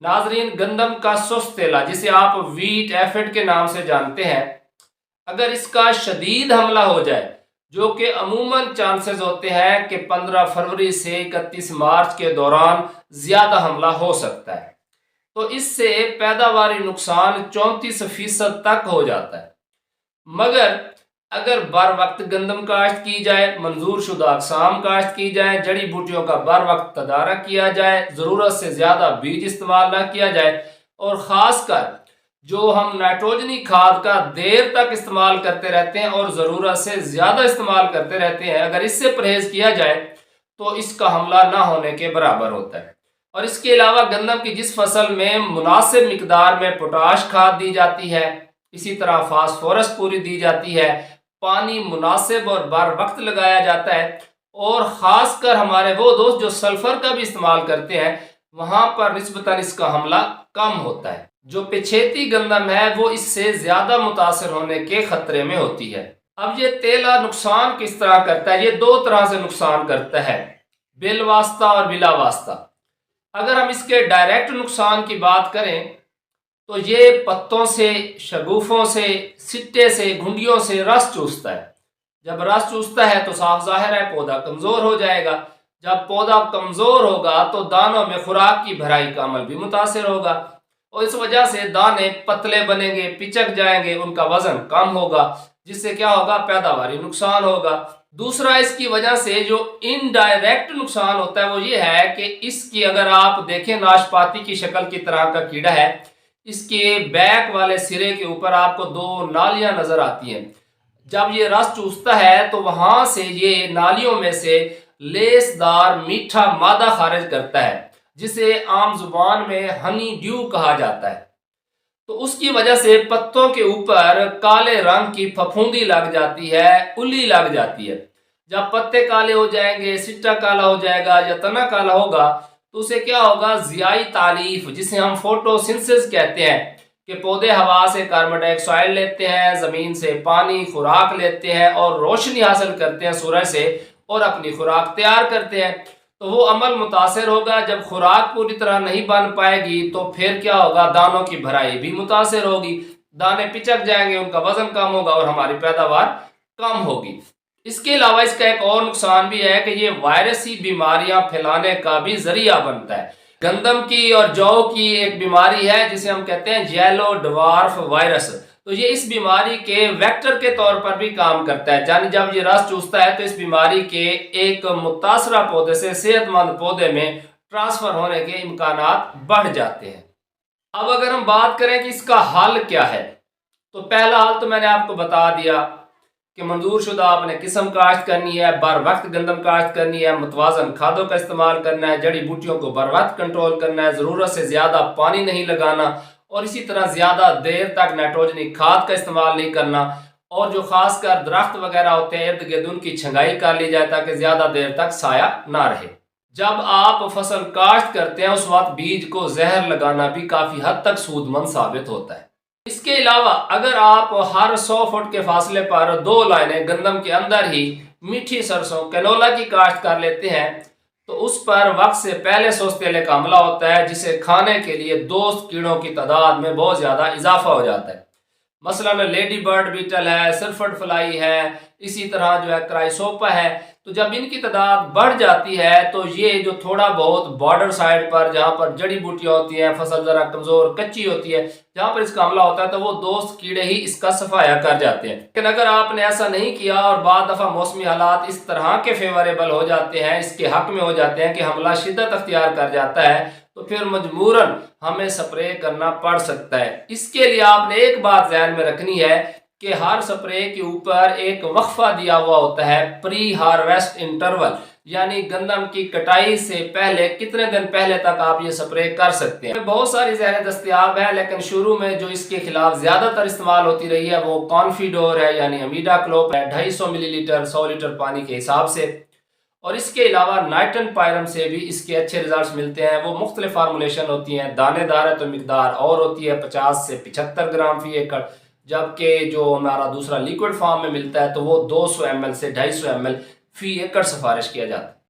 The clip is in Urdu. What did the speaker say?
ناظرین، گندم کا سست تیلا جسے آپ ویٹ ایفڈ کے نام سے جانتے ہیں، اگر اس کا شدید حملہ ہو جائے، جو کہ عموماً چانسز ہوتے ہیں کہ 15 فروری سے 31 مارچ کے دوران زیادہ حملہ ہو سکتا ہے، تو اس سے پیداواری نقصان 34% تک ہو جاتا ہے۔ مگر اگر بر وقت گندم کاشت کی جائے، منظور شدہ اقسام کاشت کی جائیں، جڑی بوٹیوں کا بر وقت تدارک کیا جائے، ضرورت سے زیادہ بیج استعمال نہ کیا جائے، اور خاص کر جو ہم نائٹروجنی کھاد کا دیر تک استعمال کرتے رہتے ہیں اور ضرورت سے زیادہ استعمال کرتے رہتے ہیں، اگر اس سے پرہیز کیا جائے تو اس کا حملہ نہ ہونے کے برابر ہوتا ہے۔ اور اس کے علاوہ گندم کی جس فصل میں مناسب مقدار میں پوٹاش کھاد دی جاتی ہے، اسی طرح فاسفورس پوری دی جاتی ہے، پانی مناسب اور بر وقت لگایا جاتا ہے، اور خاص کر ہمارے وہ دوست جو سلفر کا بھی استعمال کرتے ہیں، وہاں پر نسبتاً اس کا حملہ کم ہوتا ہے۔ جو پچھیتی گندم ہے وہ اس سے زیادہ متاثر ہونے کے خطرے میں ہوتی ہے۔ اب یہ تیلا نقصان کس طرح کرتا ہے؟ یہ دو طرح سے نقصان کرتا ہے، بالواسطہ اور بلا واسطہ۔ اگر ہم اس کے ڈائریکٹ نقصان کی بات کریں تو یہ پتوں سے، شگوفوں سے، سٹے سے، گھنڈیوں سے رس چوستا ہے۔ جب رس چوستا ہے تو صاف ظاہر ہے پودا کمزور ہو جائے گا۔ جب پودا کمزور ہوگا تو دانوں میں خوراک کی بھرائی کا عمل بھی متاثر ہوگا، اور اس وجہ سے دانے پتلے بنیں گے، پچک جائیں گے، ان کا وزن کم ہوگا، جس سے کیا ہوگا؟ پیداواری نقصان ہوگا۔ دوسرا، اس کی وجہ سے جو انڈائریکٹ نقصان ہوتا ہے وہ یہ ہے کہ اس کی اگر آپ دیکھیں ناشپاتی کی شکل کی طرح کا کیڑا ہے، اس کے بیک والے سرے کے اوپر آپ کو دو نالیاں نظر آتی ہیں۔ جب یہ رس چوستا ہے تو وہاں سے یہ نالیوں میں سے لیس دار میٹھا مادہ خارج کرتا ہے، جسے عام زبان میں ہنی ڈیو کہا جاتا ہے۔ تو اس کی وجہ سے پتوں کے اوپر کالے رنگ کی پھپھوندی لگ جاتی ہے، الی لگ جاتی ہے۔ جب پتے کالے ہو جائیں گے، سٹا کالا ہو جائے گا یا تنا کالا ہوگا تو اسے کیا ہوگا؟ ضیائی تالیف، جسے ہم فوٹو سنسس کہتے ہیں، کہ پودے ہوا سے کاربن ڈائی آکسائڈ لیتے ہیں، زمین سے پانی خوراک لیتے ہیں اور روشنی حاصل کرتے ہیں سورج سے، اور اپنی خوراک تیار کرتے ہیں، تو وہ عمل متاثر ہوگا۔ جب خوراک پوری طرح نہیں بن پائے گی تو پھر کیا ہوگا؟ دانوں کی بھرائی بھی متاثر ہوگی، دانے پچک جائیں گے، ان کا وزن کم ہوگا اور ہماری پیداوار کم ہوگی۔ اس کے علاوہ اس کا ایک اور نقصان بھی ہے کہ یہ وائرسی بیماریاں پھیلانے کا بھی ذریعہ بنتا ہے۔ گندم کی اور جو کی ایک بیماری ہے جسے ہم کہتے ہیں یلو ڈوارف وائرس، تو یہ اس بیماری کے ویکٹر کے طور پر بھی کام کرتا ہے، یعنی جب یہ رس چوستا ہے تو اس بیماری کے ایک متاثرہ پودے سے صحت مند پودے میں ٹرانسفر ہونے کے امکانات بڑھ جاتے ہیں۔ اب اگر ہم بات کریں کہ اس کا حل کیا ہے، تو پہلا حل تو میں نے آپ کو بتا دیا کہ منظور شدہ آپ نے قسم کاشت کرنی ہے، بر وقت گندم کاشت کرنی ہے، متوازن کھادوں کا استعمال کرنا ہے، جڑی بوٹیوں کو بر وقت کنٹرول کرنا ہے، ضرورت سے زیادہ پانی نہیں لگانا، اور اسی طرح زیادہ دیر تک نائٹروجنی کھاد کا استعمال نہیں کرنا، اور جو خاص کر درخت وغیرہ ہوتے ہیں ارد گرد ان کی چھنگائی کر لی جائے تاکہ زیادہ دیر تک سایہ نہ رہے۔ جب آپ فصل کاشت کرتے ہیں اس وقت بیج کو زہر لگانا بھی کافی حد تک سود مند ثابت ہوتا ہے۔ اس کے علاوہ اگر آپ ہر 100 فٹ کے فاصلے پر 2 لائنیں گندم کے اندر ہی میٹھی سرسوں کینولا کی کاشت کر لیتے ہیں تو اس پر وقت سے پہلے سوس تیلے کا حملہ ہوتا ہے، جسے کھانے کے لیے دوست کیڑوں کی تعداد میں بہت زیادہ اضافہ ہو جاتا ہے۔ مثلا لیڈی برڈ بیٹل ہے، سلفٹ فلائی ہے، اسی طرح جو ہے کرائسوپا ہے، تو جب ان کی تعداد بڑھ جاتی ہے تو یہ جو تھوڑا بہت بارڈر سائڈ پر جہاں پر جڑی بوٹیاں ہوتی ہیں، فصل ذرا کمزور کچی ہوتی ہے، جہاں پر اس کا حملہ ہوتا ہے تو وہ دوست کیڑے ہی اس کا صفایا کر جاتے ہیں۔ لیکن اگر آپ نے ایسا نہیں کیا اور بعض دفعہ موسمی حالات اس طرح کے فیوریبل ہو جاتے ہیں، اس کے حق میں ہو جاتے ہیں کہ حملہ شدت اختیار کر جاتا ہے، تو پھر مجبوراً ہمیں سپرے کرنا پڑ سکتا ہے۔ اس کے لیے آپ نے ایک بات ذہن میں رکھنی ہے کہ ہر سپرے کے اوپر ایک وقفہ دیا ہوا ہوتا ہے، پری ہارویسٹ انٹرول، یعنی گندم کی کٹائی سے پہلے کتنے دن پہلے تک آپ یہ سپرے کر سکتے ہیں۔ بہت ساری زہریں دستیاب ہیں، لیکن شروع میں جو اس کے خلاف زیادہ تر استعمال ہوتی رہی ہے وہ کانفیڈور ہے، یعنی امیڈا کلوپ ہے، 250 ملی لیٹر 100 لیٹر پانی کے حساب سے، اور اس کے علاوہ نائٹن پائرم سے بھی اس کے اچھے ریزلٹس ملتے ہیں۔ وہ مختلف فارمولیشن ہوتی ہیں، دانے دار ہے تو مقدار اور ہوتی ہے، 50 سے 75 گرام فی ایکڑ، جبکہ جو ہمارا دوسرا لیکوڈ فارم میں ملتا ہے تو وہ 200 ml سے 250 ml فی ایکڑ سفارش کیا جاتا ہے۔